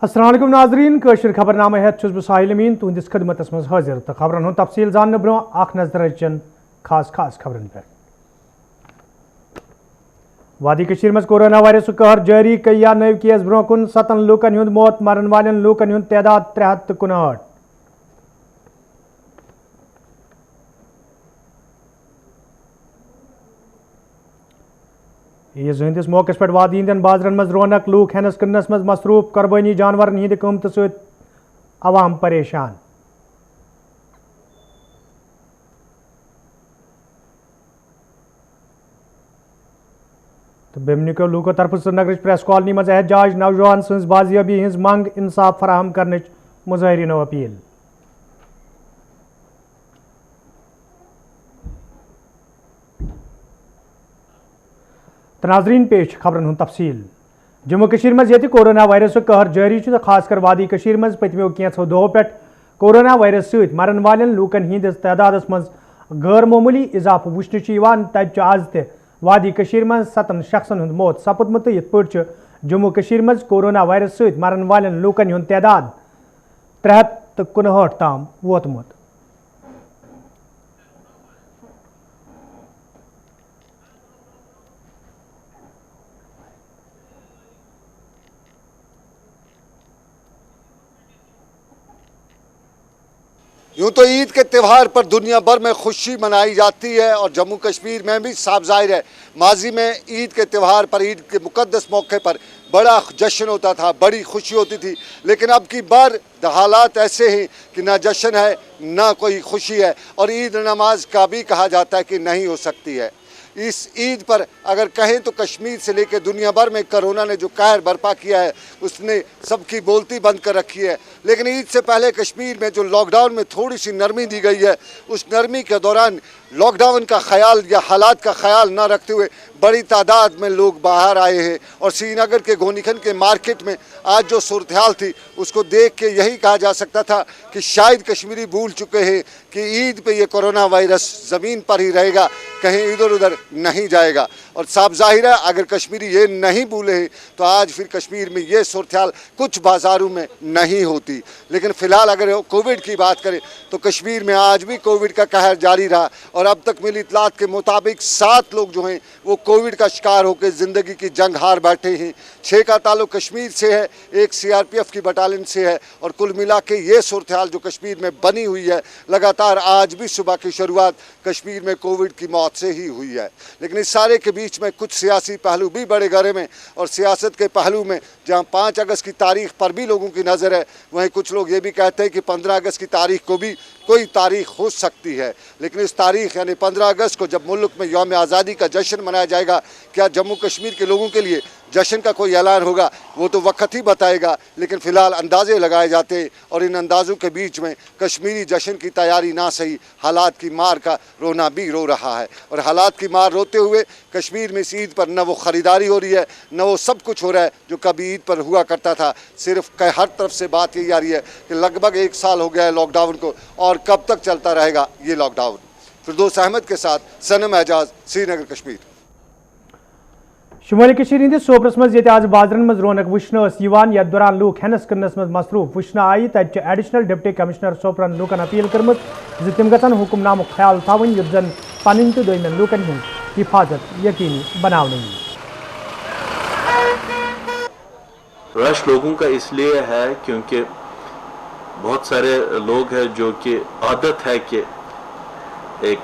अस्सलाम वालेकुम नाजरीन कशर खबरनामा हेत छुस बह साहिल अमीन तुहंदिस खिदमतस मज हाजिर तो खबरन हुंद तफसील जानने ब्रो अख नजर चन खास खबरन पे। वादी कशीर मज कोरोना वायरस कहर जारी कई नव केस ब्रो कुन 7 लूकन हुंद मौत मरन वालन लूकन हुंद तादाद 359। ईद हंदिस मौके पे वादी हंदन बाजरन मज रौनक लूक हेनस कनस मज मसरूफ कुर्बानी जानवरन हंद कीमत सत अवाम परेशान। तो बेमनिको लूको तरफ श्रीनगर प्रेस कॉलोनी मज एहतजाज नौजवान सज बाजियाबी हज मंग इंसाफ फराहम करने मुजाहरीनो अपील। तो नाजरीन पेश खबरन हुंद तफसील। जम्मू कशीर मज ये कोरोना वायरस कहर जारी तो खासकर वादी कशीर मज पतमो कैंसो दो पे कोरोना वायरस सत मरन वालन लूकन हंदिस तादादस मज गैर मामूली इजाफा वुचन तब आज त वादी कशीर मज 7 शख्सन हुंद मौत सपुदमुत यथ पे जम्मू कशीर मज कोरोना वायरस सत मरन वालन लूकन हुंद तादाद 359 ताम वोतमुत। यूँ तो ईद के त्यौहार पर दुनिया भर में खुशी मनाई जाती है और जम्मू कश्मीर में भी साफ जाहिर है माजी में ईद के त्यौहार पर ईद के मुकद्दस मौके पर बड़ा जश्न होता था, बड़ी खुशी होती थी। लेकिन अब की बार हालात ऐसे हैं कि ना जश्न है ना कोई खुशी है और ईद नमाज का भी कहा जाता है कि नहीं हो सकती है। इस ईद पर अगर कहें तो कश्मीर से लेकर दुनिया भर में कोरोना ने जो कहर बर्पा किया है उसने सबकी बोलती बंद कर रखी है। लेकिन ईद से पहले कश्मीर में जो लॉकडाउन में थोड़ी सी नरमी दी गई है उस नरमी के दौरान लॉकडाउन का ख्याल या हालात का ख्याल न रखते हुए बड़ी तादाद में लोग बाहर आए हैं और श्रीनगर के गोनीखन के मार्केट में आज जो सूरत हाल थी उसको देख के यही कहा जा सकता था कि शायद कश्मीरी भूल चुके हैं कि ईद पे ये कोरोना वायरस ज़मीन पर ही रहेगा, कहीं इधर उधर नहीं जाएगा। और साफ जाहिर है अगर कश्मीरी ये नहीं भूले हैं तो आज फिर कश्मीर में ये सूरत हाल कुछ बाज़ारों में नहीं होती। लेकिन फ़िलहाल अगर कोविड की बात करें तो कश्मीर में आज भी कोविड का कहर जारी रहा और अब तक मिली इतलात के मुताबिक 7 लोग जो हैं वो कोविड का शिकार होकर ज़िंदगी की जंग हार बैठे हैं। 6 का ताल्लुक कश्मीर से है, 1 CRPF की बटालियन से है और कुल मिला के ये सूरत हाल जो कश्मीर में बनी हुई है लगातार आज भी सुबह की शुरुआत कश्मीर में कोविड की मौत से ही हुई है। लेकिन इस सारे के बीच में कुछ सियासी पहलू भी बड़े गहरे में और सियासत के पहलू में जहाँ 5 अगस्त की तारीख पर भी लोगों की नज़र है वहीं कुछ लोग ये भी कहते हैं कि 15 अगस्त की तारीख को भी कोई तारीख हो सकती है। लेकिन इस तारीख यानी 15 अगस्त को जब मुल्क में यौम आज़ादी का जश्न मनाया जाएगा क्या जम्मू कश्मीर के लोगों के लिए जश्न का कोई ऐलान होगा वो तो वक्त ही बताएगा। लेकिन फ़िलहाल अंदाज़े लगाए जाते हैं और इन अंदाज़ों के बीच में कश्मीरी जश्न की तैयारी ना सही हालात की मार का रोना भी रो रहा है और हालात की मार रोते हुए कश्मीर में इस ईद पर न वो ख़रीदारी हो रही है न वो सब कुछ हो रहा है जो कभी ईद पर हुआ करता था। सिर्फ हर तरफ से बात यही आ रही है कि लगभग 1 साल हो गया है लॉकडाउन को और कब तक चलता रहेगा ये लॉकडाउन। फिरदौस अहमद के साथ सनम एजाज, श्रीनगर कश्मीर। शुमाली कशीर हंदिस सोपरस मज ये आज बाजरन मज रौनक वुचन यथ दौरान लूक हेनस कनस मज मसरूफ वुचन आई तब एडिशनल डिप्टी कमिश्नर सोपरन लूकन अपील कर्म तिम गन हुक्मनामुक ख्याल थवन युथ जन पन तो दोन लूकन हूँ हिफाजत यकीनी बनाने। रश लोगों का इसलिए है क्योंकि बहुत सारे लोग हैं जो कि आदत है कि एक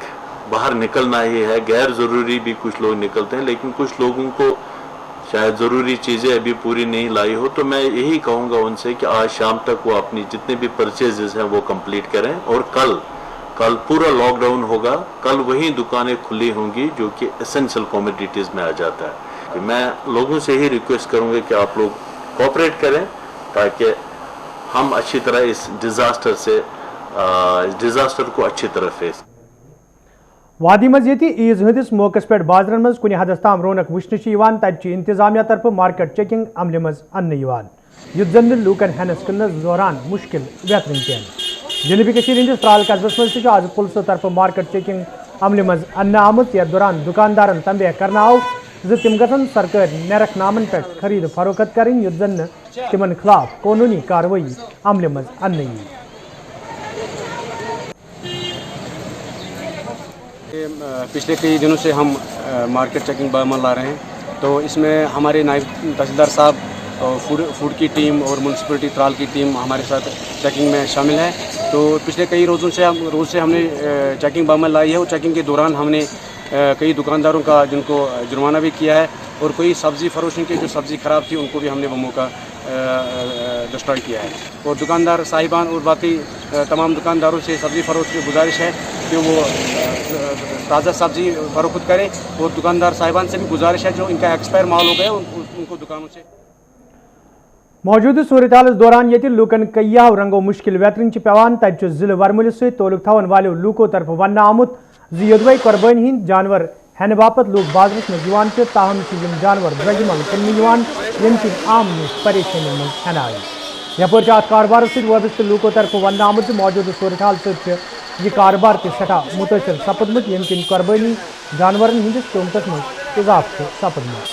बाहर निकलना ही है, गैर ज़रूरी भी कुछ लोग निकलते हैं लेकिन कुछ लोगों को शायद ज़रूरी चीज़ें अभी पूरी नहीं लाई हो। तो मैं यही कहूँगा उनसे कि आज शाम तक वो अपनी जितने भी परचेजेस हैं वो कंप्लीट करें और कल पूरा लॉकडाउन होगा। कल वही दुकानें खुली होंगी जो कि एसेंशियल कमोडिटीज़ में आ जाता है। कि मैं लोगों से ही रिक्वेस्ट करूँगा कि आप लोग कोऑपरेट करें ताकि हम अच्छी तरह इस डिज़ास्टर को अच्छी तरह फेस। वादी मज ये ईद हंदिस मौके पे बाजरन मज कुन हदस ताम रौनक वुचन तब इंतजामिया तरफ मार्केट चेकिंग अमल मज अन्न युथ जन लूकन हेनस कनस दौरान मुश्किल बेहतरीन पेन। जनूबी कशीर हंदिस त्राल कस्बस मज आज पुलिस तरफ मार्केट चेकिंग अमल मज अन्न आमुत यथ दौरान दुकानदारन तंबेह करना आव तिम गसन सरकारी नेरख नामन पे खरीद फरोख्त करें युथ जन तिमन खिलाफ कानूनी कार्रवाई अमल मज अन्न यी। पिछले कई दिनों से हम मार्केट चेकिंग बर्मन ला रहे हैं, तो इसमें हमारे नायब तहसीलदार साहब, फूड की टीम और म्यूनसिपलिटी त्राल की टीम हमारे साथ चेकिंग में शामिल है। तो पिछले कई रोज़ से हमने चेकिंग बर्मन लाई है और चेकिंग के दौरान हमने कई दुकानदारों का जिनको जुर्माना भी किया है और कोई सब्ज़ी फरोशन की जो सब्ज़ी ख़राब थी उनको भी हमने बमौका डिस्ट्रॉय किया है। और दुकानदार साहिबान और बाकी तमाम दुकानदारों से सब्ज़ी फरोश की गुजारिश है कि वो ताज़ा सब्ज़ी फरोख्त करें और दुकानदार साहिबान से भी गुजारिश है जो इनका एक्सपायर माल हो गया उनको दुकानों से मौजूद सूरत हाल दौरान ये लूकन कई रंगो मुश्किल वेतरन पेवान तब जिले वर्मुल तोलुक थवन वालों लूको तरफ वन आमुत योदवे कुर्बानी हिंद जानवर हेन बापत लोग बाजरस में ताहम जानवर द्रज मंग कन यम आम परेशानी में हेन आई यपर अत कारोबार सबिस्त लूको तरफ वन आमुत मौजूद सूरत हाल यह कारोबार सठा मुतासर सपदमुत यम कुर्बानी जानवर हंदिस कीमतस में इजाफा सपदमुत।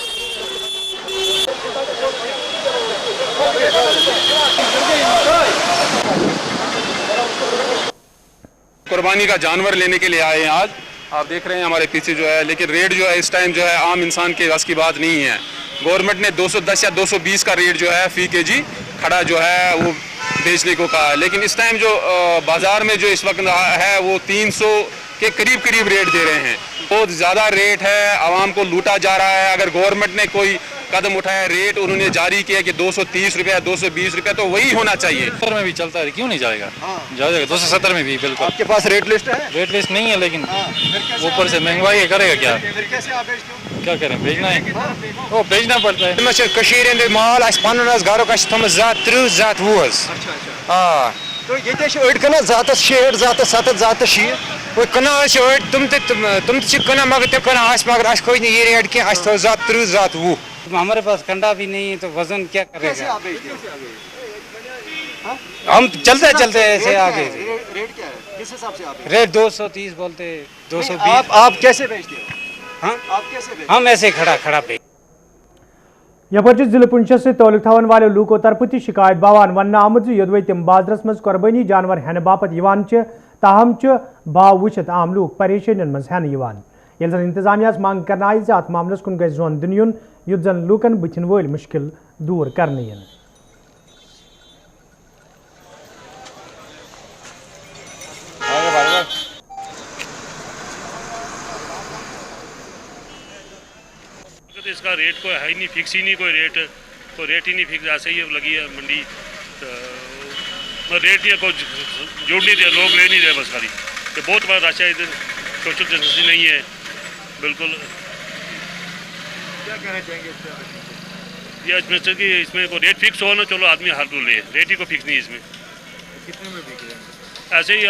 कुर्बानी का जानवर लेने के लिए आए हैं आज। आप देख रहे हैं हमारे पीछे जो है, लेकिन रेट जो है इस टाइम जो है आम इंसान के बस की बात नहीं है। गवर्नमेंट ने 210 या 220 का रेट जो है फी केजी खड़ा जो है वो बेचने को कहा है, लेकिन इस टाइम जो बाजार में जो इस वक्त है वो 300 के करीब रेट दे रहे हैं। बहुत ज़्यादा रेट है, आवाम को लूटा जा रहा है। अगर गवर्नमेंट ने कोई कदम उठाया, रेट उन्होंने जारी किया कि 230 रुपया 220 रुपया, तो वही होना चाहिए। 70 में भी चलता है, क्यों नहीं जाएगा? जाएगा 270 में भी बिल्कुल। आपके पास रेट लिस्ट है? रेट लिस्ट नहीं है, लेकिन ऊपर से महंगाई करेगा क्या? क्या करें, भेजना है वो भेजना पड़ता है। माल घर तो ये कना जात 60 जात 70 जात शीत कना तुम कना मगर ते कना मगर कोई नहीं ये रेट की जात 30 जात 20। हमारे पास कंडा भी नहीं है तो वजन क्या करेगा? हम चलते ऐसे आगे। रेट क्या है, किस हिसाब से आप रेट 230 बोलते, 220। आप कैसे बेचते हो? हाँ, आप कैसे बेचते? हम ऐसे खड़ा बेच। यपर जिले पुंछ से तौलुक थवन वाले लूको तरफ शिकायत बावान वन आमुत योदवे तम बाजरस मज कुर्बानी जानवर हेन बापत ताहम भाव वुचित आम लूक परेशान मज हेन ये जन इंतजामिया मांग कर आई अत मामलस कुन गई जोन दिन युन युत जन लूकन बुथिन वल मुश्किल दूर करने यन। इसका रेट कोई है ही नहीं, फिक्स ही नहीं, कोई रेट ही नहीं फिक्स। ऐसे ही लगी है मंडी, रेट नहीं कोई जोड़ नहीं रहे, लोग ले नहीं रहे बस खाली। तो बहुत बड़ा रश है इधर, सोशल डिस्टेंसिंग नहीं है बिल्कुल। क्या कहना चाहेंगे ये मिनिस्टर की इसमें कोई रेट फिक्स हो ना, चलो आदमी हर तो ले, रेट ही को फिक्स नहीं है इसमें। कितने में बिक रहे हैं? ऐसे ही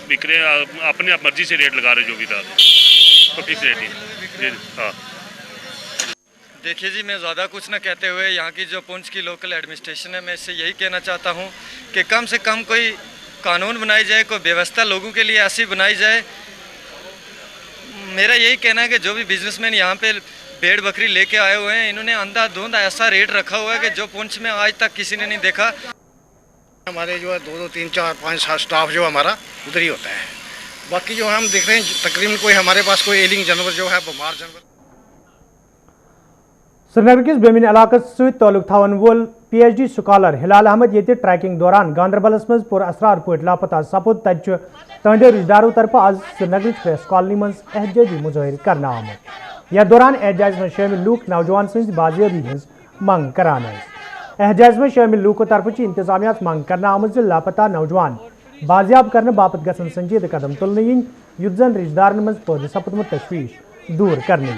बिक रहे हैं, अपने आप मर्जी से रेट लगा रहे जो भी था, तो फिक्स रेट ही। हाँ देखिए जी, मैं ज़्यादा कुछ ना कहते हुए यहाँ की जो पुंछ की लोकल एडमिनिस्ट्रेशन है, मैं इससे यही कहना चाहता हूँ कि कम से कम कोई कानून बनाई जाए, कोई व्यवस्था लोगों के लिए ऐसी बनाई जाए। मेरा यही कहना है कि जो भी बिजनेसमैन यहाँ पे भेड़ बकरी लेके आए हुए हैं, इन्होंने अंधाधुंध ऐसा रेट रखा हुआ है कि जो पुंछ में आज तक किसी ने नहीं देखा। हमारे जो है 2 3 4 5 7 स्टाफ जो हमारा उधर ही होता है। बाकी जो हम देख रहे हैं तकरीबन कोई हमारे पास कोई एलिंग जानवर जो है, बीमार जानवर। श्रीनगर किस बेमिन इलाकस सहित ताल्लुक थवन वोल PhD स्कॉलर हिलाल अहमद ये ट्रैकिंग दौरान गांधरबलस मज पुर असरार पे लापता सपुद तज तहद रिश्तेदारों तरफ आज श्रीनगर प्रेस कॉलोनी मज एहतजाजी मुजाहिर करना आमुत। यह दौरान एहतजाज में शामिल लूक नौजवान सज बाजियाबी हज मंग करान। एहतजाज में शामिल लूको तरफ इंतजामिया मंग करना आमुत लापता नौजवान बाजियाब करने बापत गसन संजीद कदम तुलने इन युत जन रिश्तेदारन मज पौध सपुदमुत तशवीश दूर करने।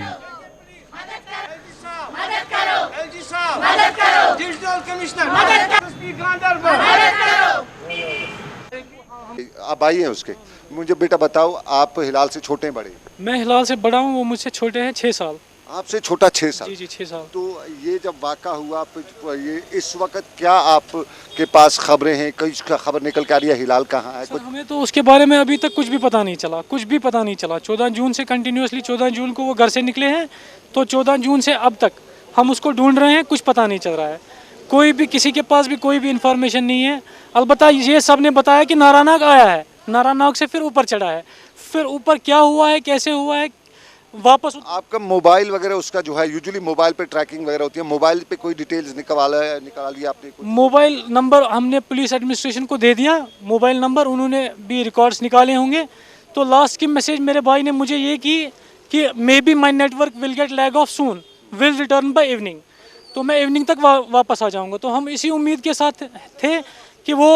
आप भाई हैं उसके, मुझे बेटा बताओ, आप हिलाल से छोटे हैं बड़े? मैं हिलाल से बड़ा हूँ, वो मुझसे छोटे हैं 6 साल। आपसे छोटा 6 साल? जी 6 साल। तो ये जब वाक़ा हुआ, ये इस वक्त क्या आपके पास खबरें हैं? कई खबर निकल के आ रही है हिलाल कहाँ है? हमें तो उसके बारे में अभी तक कुछ भी पता नहीं चला, 14 जून से कंटिन्यूसली 14 जून को वो घर से निकले हैं, तो 14 जून से अब तक हम उसको ढूंढ रहे हैं, कुछ पता नहीं चल रहा है। कोई भी किसी के पास भी कोई भी इंफॉर्मेशन नहीं है। अलबत्ता ये सब ने बताया कि नारानाग आया है, नारानाग से फिर ऊपर चढ़ा है, फिर ऊपर क्या हुआ है कैसे हुआ है वापस। आपका मोबाइल वगैरह उसका जो है, यूजुअली मोबाइल पे ट्रैकिंग वगैरह होती है, मोबाइल पे कोई डिटेल्स निकाला लिया आपने? मोबाइल नंबर हमने पुलिस एडमिनिस्ट्रेशन को दे दिया, मोबाइल नंबर, उन्होंने भी रिकॉर्ड्स निकाले होंगे। तो लास्ट की मैसेज मेरे भाई ने मुझे ये की कि may be my network will get lag of soon, will return by evening, तो मैं इवनिंग तक वापस आ जाऊंगा। तो हम इसी उम्मीद के साथ थे कि वो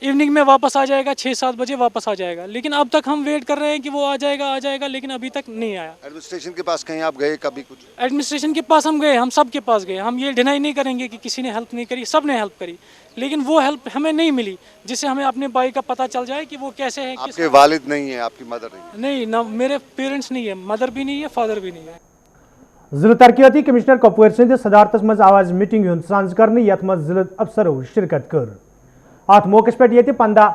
इवनिंग में वापस आ जाएगा, 6-7 बजे वापस आ जाएगा, लेकिन अब तक हम वेट कर रहे हैं कि वो आ जाएगा, लेकिन अभी तक नहीं आया। एडमिनिस्ट्रेशन के पास कहीं आप गए कभी कुछ? एडमिनिस्ट्रेशन के पास हम गए, हम सब के पास गए, हम ये डिनाई नहीं करेंगे कि किसी ने हेल्प नहीं करी, सब ने हेल्प करी, लेकिन वो हेल्प हमें नहीं मिली जिससे हमें अपने भाई का पता चल जाए कि वो कैसे है। आपके वालिद नहीं है, आपकी मदर नहीं है? नहीं ना, मेरे पेरेंट्स नहीं है, मदर भी नहीं है, फादर भी नहीं है। जिला तरक्याती कमिश्नर कपवार सद सदारत मज आवाज मीटिंग हूं सांझ कर यथ मज जिला अफसरों शिरकत कर। अत मौके पे 15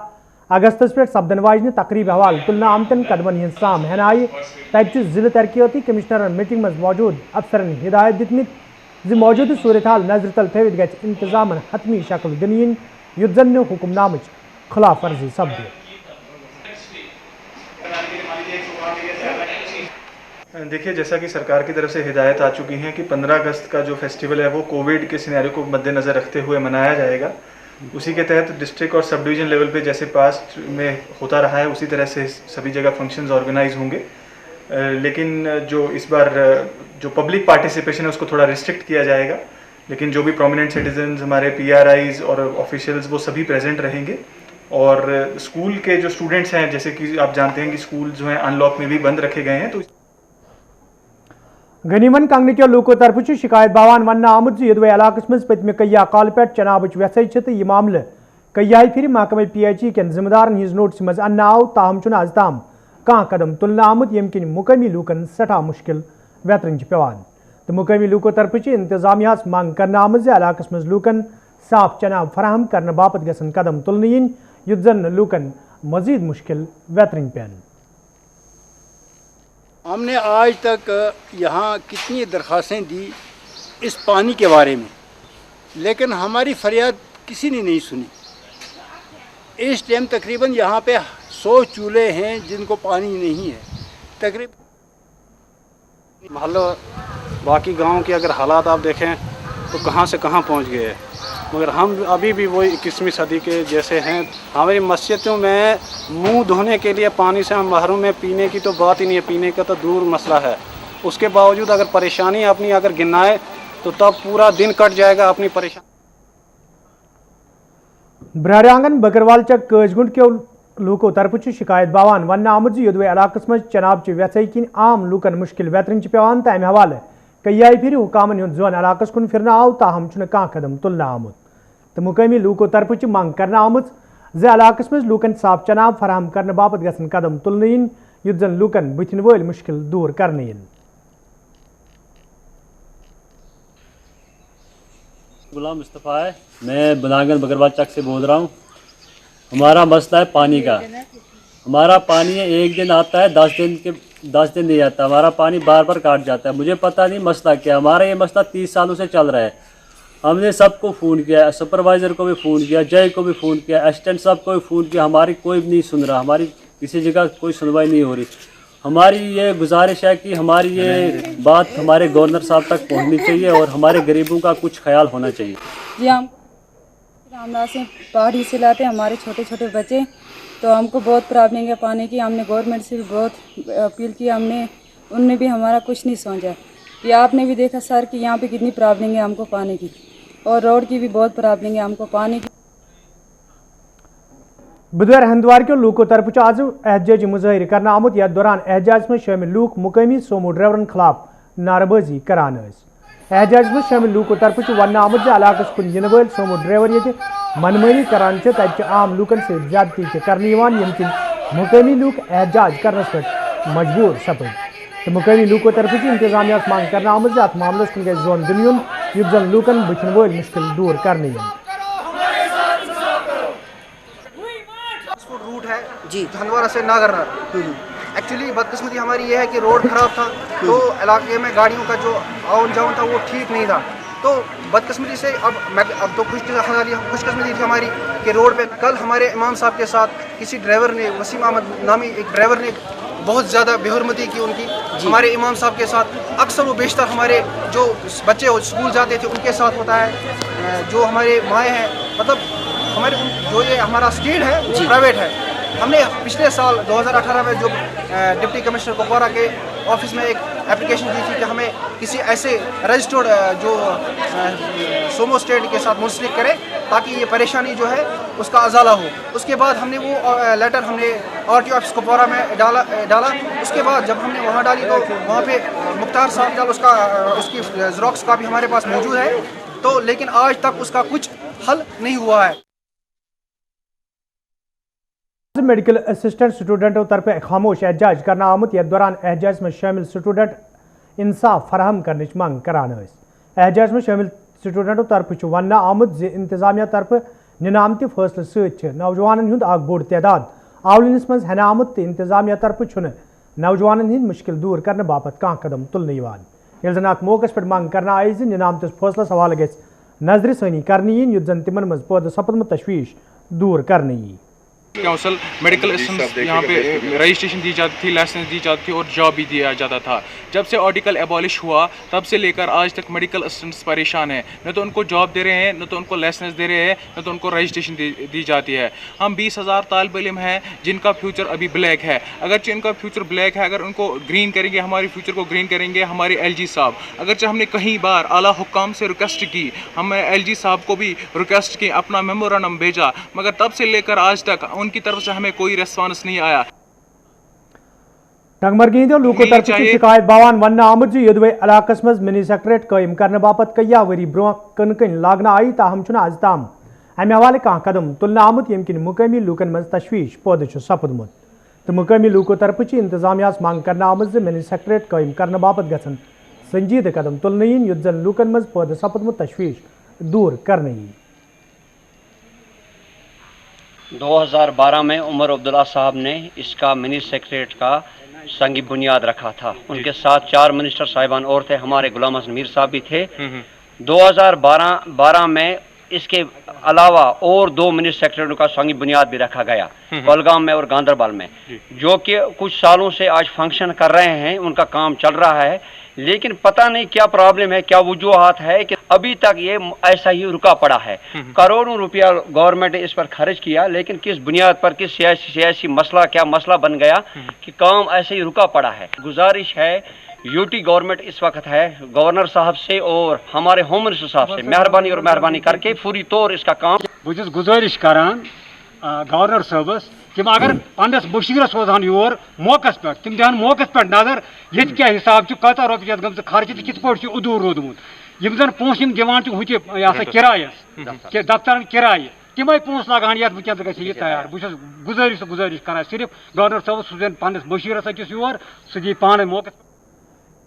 अगस्त पे सपदन वाजन तकरीब हवाल तुलना आमतन कदमन हज साम हेन आय तब जिला तरक्याती कमिश्नर मीटिंग मज मौजूद अफसरन हिदायत दितमित मौजूद सूरत हाल नजर तल थवित गि इंतजाम हतमी शक्ल दिन इन युत जन हुक्मनाम खिलाफ वर्जी सपद। देखिए, जैसा कि सरकार की तरफ से हिदायत आ चुकी है कि 15 अगस्त का जो फेस्टिवल है वो कोविड के सिनेरियो को मद्देनज़र रखते हुए मनाया जाएगा। उसी के तहत डिस्ट्रिक्ट और सब डिवीज़न लेवल पे जैसे पास्ट में होता रहा है उसी तरह से सभी जगह फंक्शंस ऑर्गेनाइज होंगे, लेकिन जो इस बार जो पब्लिक पार्टिसिपेशन है उसको थोड़ा रिस्ट्रिक्ट किया जाएगा। लेकिन जो भी प्रोमिनेंट सिटीजन्स, हमारे PRIs और ऑफिशियल्स, वो सभी प्रेजेंट रहेंगे। और स्कूल के जो स्टूडेंट्स हैं, जैसे कि आप जानते हैं कि स्कूल जो हैं अनलॉक में भी बंद रखे गए हैं, तो गनीमन कंगन के लूको तरफ शिकायत बावान वन आमुत यदवे इलाकस मज पतमे कया काल पे चनाब व्यसई यह मामल कया फिर महकमे PHE कन जिम्मेदारन हज नोटिस मज अन्न आव, ताहम आज ताम कह कदम तुलन आमुत यम किन मुकामी लूकन सठा मुश्किल वेतरन पेवान। तो मुकामी लूको तरफ इंतजामिया मंग कर आमत इलाकस मज लूकन साफ चनाब फराहम करने बापत गसन कदम तुलन इन युत जन लूकन मजीद मुश्किल वेतरन पेन। हमने आज तक यहाँ कितनी दरख्वास्तें दी इस पानी के बारे में, लेकिन हमारी फरियाद किसी ने नहीं सुनी। इस टाइम तकरीबन यहाँ पे 100 चूल्हे हैं जिनको पानी नहीं है तकरीबन। मोहल्लों बाकी गांव के अगर हालात आप देखें तो कहाँ से कहाँ पहुँच गए हैं, मगर हम अभी भी वही 21वीं सदी के जैसे हैं। हमारी मस्जिदों में मुंह धोने के लिए पानी से हम महरूम में, पीने की तो बात ही नहीं है, पीने का तो दूर मसला है। उसके बावजूद अगर परेशानी अपनी अगर गिनाए तो तब पूरा दिन कट जाएगा अपनी परेशानी। ब्रांगन बकरवाल चक कजगुंड के लूको तरफ शिकायत बावान वन आमुत युदवे इलाकस मज चनाब व्यसई किन आम लूकन मुश्किल वेतरन पेवान। तमें हवाले कई फिर हुकामन हूं जोन इलाकस कुन फिर आव, ताहम कह कदम तुलन आमुत। तो मुकामी लूको तरफ मंग कर आमुत इलाकस मज लूकन साफ चनाब फराहम करने बापत गसन कदम तुलन इन युत जन लूकन बुथिन वल मुश्किल दूर करने इन। गुलाम मुस्तफ़ा है, मैं बनागन बकरवाल चक से बोल रहा हूँ। हमारा मसला है पानी का। हमारा पानी एक दिन आता है, 10 दिन नहीं आता। हमारा पानी बार बार काट जाता है। मुझे पता नहीं मसला क्या। हमारा ये मसला 30 सालों से चल रहा है। हमने सबको फ़ोन किया, सुपरवाइज़र को भी फ़ोन किया, जय को भी फ़ोन किया, असिस्टेंट साहब को भी फ़ोन किया, हमारी कोई भी नहीं सुन रहा। हमारी किसी जगह कोई सुनवाई नहीं हो रही। हमारी ये गुजारिश है कि हमारी ये बात हमारे गवर्नर साहब तक पहुंचनी चाहिए और हमारे गरीबों का कुछ ख्याल होना चाहिए। जी, हम रामदास से पहाड़ी से लाते हैं हमारे छोटे छोटे बच्चे, तो हमको बहुत प्रॉब्लम है पानी की। हमने गवर्नमेंट से भी बहुत अपील की, उनने भी हमारा कुछ नहीं सोचा। ये आपने भी देखा सर कि यहाँ पे कितनी प्रॉब्लम है हमको पानी की, और रोड की भी बहुत प्रॉब्लम है हमको पानी की। बुधवार हंदवार के लूको तरफ आज एहतजाजी मुजाहिर करना आमुत। यथ दौरान एहतजाज में शामिल लूक मुकामी सोमो ड्राइवरन खिलाफ नारेबाजी करान। एहतजाज में शामिल लूको तरफ वन आमुत इलाकस कुन इन वल सोमो ड्राइवर ये मनमानी करान तब आम लूकन से ज्यादती करने यम किन मुकामी लूक एहतजाज करने पे मजबूर सपद। तो मुकामी लूको तरफ इंतजामिया मांग करना आमुत अत मामलस कुन गई जोन दिन युत जन लूकन बुथन वल मुश्किल दूर करने। रूट है जी हंदवारा से नागरनार। एक्चुअली बदकिस्मती हमारी ये है कि रोड खराब था, तो इलाके में गाड़ियों का जो आवन जावन था वो ठीक नहीं था। तो बदकिस्मती से अब तो खुशकिस्मती थी हमारी कि रोड पे कल हमारे इमाम साहब के साथ किसी ड्राइवर ने, वसीम अहमद नामी एक ड्राइवर ने बहुत ज़्यादा बेहुरमती की उनकी हमारे इमाम साहब के साथ। अक्सर वो बेशतर हमारे जो बच्चे स्कूल जाते थे उनके साथ होता है। जो हमारे माएँ हैं, मतलब हमारे जो ये हमारा स्टेट है वो प्राइवेट है। हमने पिछले साल 2018 में जो डिप्टी कमिश्नर कुपवारा के ऑफिस में एक एप्लीकेशन दी थी कि हमें किसी ऐसे रजिस्टर्ड जो सोमो स्टेट के साथ मुंसलिक करें ताकि ये परेशानी जो है उसका अजाला हो। उसके बाद हमने वो लेटर हमने RTO ऑफिस कुपवारा में डाला। उसके बाद जब हमने वहाँ डाली तो वहाँ पे मुख्तार साहब जब उसकी ज़ेरॉक्स कापी हमारे पास मौजूद है, तो लेकिन आज तक उसका कुछ हल नहीं हुआ है। मेडिकल असिस्टेंट स्टूडेंटों तरफ खामोश एहतजाज करना आमुत यथ दौरान एहतजाज में शामिल स्टूडेंट इंसाफ फराहम करने मंग करान। एहतजाज में शामिल स्टूडेंटों तरफ वन आमुत इंतजामिया तरफ निनामति फैसले सत नौजवान हुंद बोड़ तादाद आवलिनस मज हन आमुत इंतजामिया तरफ नौजवान हंद मुश्किल दूर करने बापत कह कदम तुलने ये जन मौके पे मंग करना आई निनामत फैसलस हवाले गि नजर सानी करने युत जन तिमन मज पैदा सपदमुत तशवीश दूर करने यी। काउंसिल मेडिकल असिस्टेंट यहाँ पे रजिस्ट्रेशन दी जाती थी, लाइसेंस दी जाती थी और जॉब भी दिया जाता था। जब से आर्टिकल एबॉलिश हुआ तब से लेकर आज तक मेडिकल असिस्टेंट्स परेशान हैं। न तो उनको जॉब दे रहे हैं, न तो उनको लाइसेंस दे रहे हैं, न तो उनको रजिस्ट्रेशन दी जाती है। हम 20,000 तालिब इल्म हैं जिनका फ्यूचर अभी ब्लैक है। अगरचे इनका फ्यूचर ब्लैक है, अगर उनको ग्रीन करेंगे, हमारे फ्यूचर को ग्रीन करेंगे हमारे LG साहब। अगरचे हमने कई बार आला हुक्काम से रिक्वेस्ट की, हमने LG साहब को भी रिक्वेस्ट की, अपना मेमोरेंडम भेजा, मगर तब से लेकर आज तक उनकी तरफ से हमें कोई रेस्पॉन्स नहीं आया। टंगमरगी लूको तरफ शिकायत बावान वन आमुत यदवे इलाकस मज मिनी सेक्रेट कायम करने बापत कया वरी ब्रोह कन कन लागना आई ताहम आज ताम अमे हवाले कह कदम तुलने आमुत यम किन मुकामी लूकन मज तशवीश पौध सपदमुत तो मुकामी लूको तरफ इंतजामिया मांग करने आमुत मिनी सेक्रेट कायम करने बापत गसन संजीद कदम तुलने युत जन लूकन मज पौध सपदमुत तशवीश दूर करने। 2012 में उमर अब्दुल्ला साहब ने इसका मिनी सेक्रेटरीट का संगी बुनियाद रखा था। उनके साथ 4 मिनिस्टर साहिबान और थे, हमारे गुलाम हसन मीर साहब भी थे। 2012 में इसके अलावा और 2 मिनी सेक्रेटरी का संगी बुनियाद भी रखा गया कोलगाम में और गांधरबल में, जो कि कुछ सालों से आज फंक्शन कर रहे हैं, उनका काम चल रहा है। लेकिन पता नहीं क्या प्रॉब्लम है, क्या वजूहात है कि अभी तक ये ऐसा ही रुका पड़ा है। करोड़ों रुपया गवर्नमेंट ने इस पर खर्च किया, लेकिन किस बुनियाद पर, किस सियासी मसला, क्या मसला बन गया कि काम ऐसे ही रुका पड़ा है। गुजारिश है यूटी गवर्नमेंट इस वक्त है गवर्नर साहब से और हमारे होम मिनिस्टर साहब से मेहरबानी करके पूरी तौर इसका काम बहुत गुजारिश करान गवर्नर साहबस कि अगर पंडित बशीर सोजान योर मौकस पे तम दान मौकस पे नजर ये क्या हिसाब कत रुपये गम खर्च तो कित पे उदूर रोदमुत यम जन पोस दिवान हुत किरायस दफ्तर किराय तमें पोस लगान ये वनस गि तैयार। बहुत गुजारिश करान सिर्फ गवर्नर साहब सोजन पंडित बशीर अकिस योर सह दी पान मौके।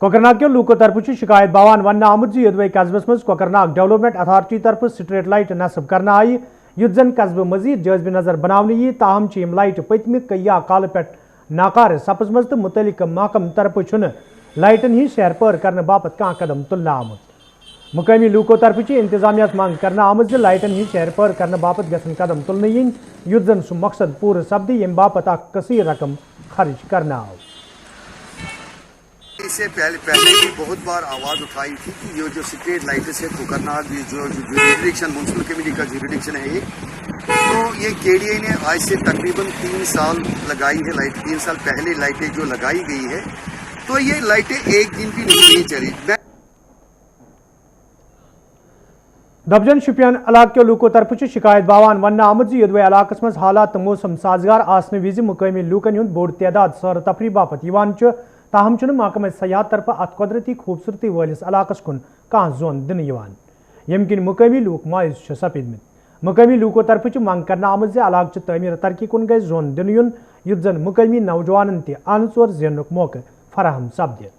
कोकरनाग के लूको तरफ शिकायत बावान वन आमुत यदवे कस्बस मज कोकरनाग डेवलपमेंट अथॉरिटी तरफ स्ट्रीट लाइट नस्ब करना आई युत जन कस्बे मजीद जायज़ नजर बनाने यी ताहम यम लाइट पतम कया काल पे नाकार सपजम तो मुतलिक महकम तरफ लाइटन ही शहर पर करने बापत कह कदम तुलने आमुत। मुकामी लूको तरफ इंतजामिया मांग करने आमुत लाइटन ही शहर पर करने बापत गसन कदम तुलने yin युत जन सह मकसद पूरे सपदी यम बापत कसीर रकम खर्च करना आओ। इससे पहले भी बहुत बार आवाज़ उठाई थी कि ये जो स्ट्रीट लाइट्स है कोकरनाग जो जुरिडिक्शन म्युनिसिपल कमेटी का जुरिडिक्शन है तो ये KDA ने आज से तकरीबन 3 साल लगाई है लाइट। 3 साल पहले लाइटें जो लगाई गई है तो ये लाइटें एक दिन भी नहीं चली। दबजन शुपियान इलाके लूको तरफ शिकायत बावान वन आमुत यदवे इलाकस मज हालात मौसम साजगार आसने विज मुकामी लूकन हुंद बोड़ तादाद सैर तफरी बापत ताहम महकमा सयाहत तरफ अत कुदरती खूबसूरती वालिस इलाकस कुन कह जोन दिन यम किन मुकामी लूक मायूस सपदमत। मुकामी लूको तरफ मंग करना आमुत इलाक तमीर तरक्की कुन गई जोन दिन युत जन मुकामी नौजवान तन जेनुक मौके फराहम सपदे।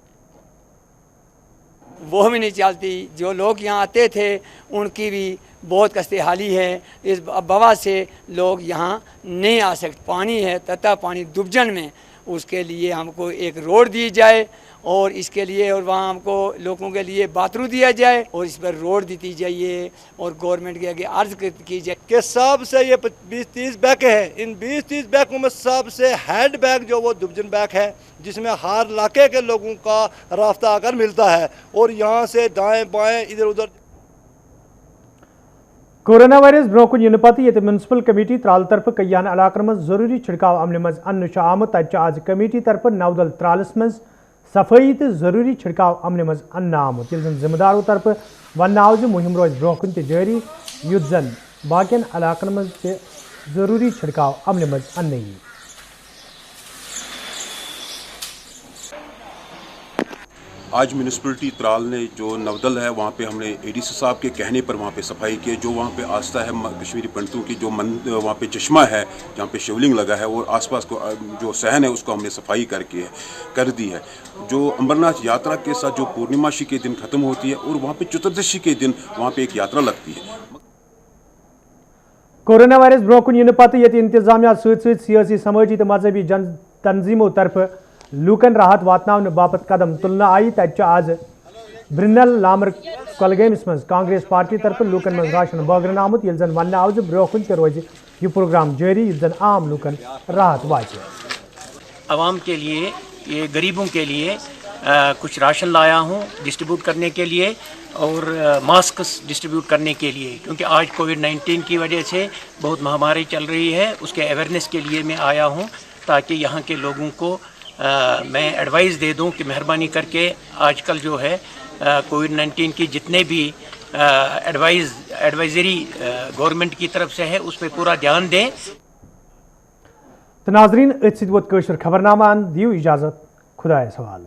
वो भी नहीं चलती, जो लोग यहाँ आते थे उनकी भी बहुत कस्ते हाली है। इस बवा से लोग यहाँ नहीं आ सकते। पानी है तथा पानी दुबजन में, उसके लिए हमको एक रोड दी जाए اور اس کے لیے اور وہاں ہم کو لوگوں کے لیے باتھروم دیا جائے اور اس پر روڈ دیتی جائیے اور گورنمنٹ کے آگے عرض کی جائے کہ سب سے یہ 20-30 بیک ہیں، ان 20-30 بیکوں میں سب سے ہیڈ بیک جو وہ ڈویژن بیک ہے جس میں ہر علاقے کے لوگوں کا رابطہ آ کر ملتا ہے اور یہاں سے دائیں بائیں ادھر ادھر. کورونا وائرس برو کن ین پتہ یہ میونسپل کمیٹی ترال طرف کئیان علاقن من ضروری چھڑکاو عمل مز ان آمت تتہ آج کمیٹی طرف نودل ترالس مز صفائی تو ضروری چھڑکاو عمل مز ان آمت یل زن ذمہ دارو طرف ون آو مہم روز برو کن جاری یت زن باقین علاقن مز ضروری چھڑکاو عمل مز ان یی. آج میونسپلٹی ترال نے جو نودل ہے وہاں پہ ہم نے اے ڈی سی صاحب کے کہنے پر وہاں پہ صفائی کی، جو وہاں پہ آستہ ہے کشمیری پنڈتوں کی جو وہاں پہ چشمہ ہے جہاں پہ شیولنگ لگا ہے اور آس پاس کو جو صحن ہے اس کو ہم نے صفائی کر دی ہے. جو امرناتھ یاترا کے ساتھ جو پورنیماشی کے دن ختم ہوتی ہے اور وہاں پہ چتردشی کے دن وہاں پہ ایک یاترا لگتی ہے. کورونا وائرس برو کن ین پتہ یہ انتظامیہ ست سیاسی سماجی تو مذہبی تنظیموں طرف لوکن راحت واتن باپت قدم تلنا آئی تتہ آج برنل لامر کولگامس مز کانگریس پارٹی طرف لوکن مز راشن بٲگرن آمت یل زن ون آو برو کن تہ روز یہ پروگرام جاری یل زن عام لوکن راحت واتہ. عوام کے لیے یہ غریبوں کے لیے کچھ راشن لایا ہوں ڈسٹریبیوٹ کرنے کے لیے اور ماسکس ڈسٹریبیوٹ کرنے کے لیے، کیونکہ آج کووڈ-19 کی وجہ سے بہت مہاماری چل رہی ہے. اس کے اویئرنیس کے لیے میں آیا ہوں تاکہ یہاں کے لوگوں کو میں ایڈوائز دے دوں کہ مہربانی کر کے آج کل جو ہے کووڈ-19 کی جتنے بھی ایڈوائزری گورنمنٹ کی طرف سے ہے اس پہ پورا دھیان دیں. ناظرین ات ست ووت خبرنامہ دیو اجازت، خدا سوال.